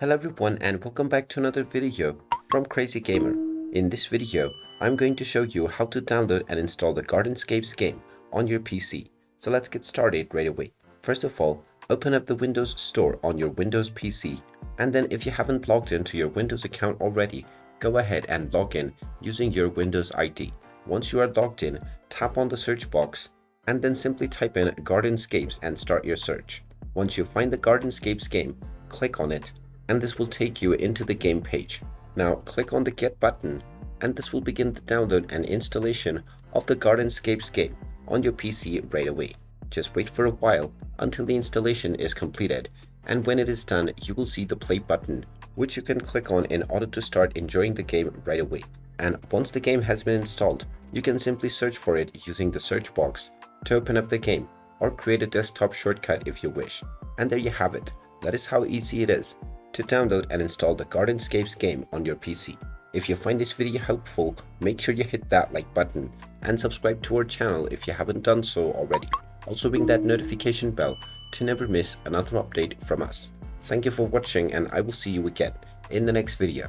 Hello everyone and welcome back to another video from Crazy Gamer. In this video, I'm going to show you how to download and install the Gardenscapes game on your PC. So let's get started right away. First of all, open up the Windows Store on your Windows PC, and then if you haven't logged into your Windows account already, go ahead and log in using your Windows ID. Once you are logged in, tap on the search box and then simply type in Gardenscapes and start your search. Once you find the Gardenscapes game, click on it and this will take you into the game page. Now click on the Get button and this will begin the download and installation of the Gardenscapes game on your PC right away. Just wait for a while until the installation is completed, and when it is done you will see the play button, which you can click on in order to start enjoying the game right away. And once the game has been installed, you can simply search for it using the search box to open up the game or create a desktop shortcut if you wish. And there you have it. That is how easy it is to download and install the Gardenscapes game on your PC. If you find this video helpful, make sure you hit that like button and subscribe to our channel if you haven't done so already. Also ring that notification bell to never miss another update from us. Thank you for watching and I will see you again in the next video.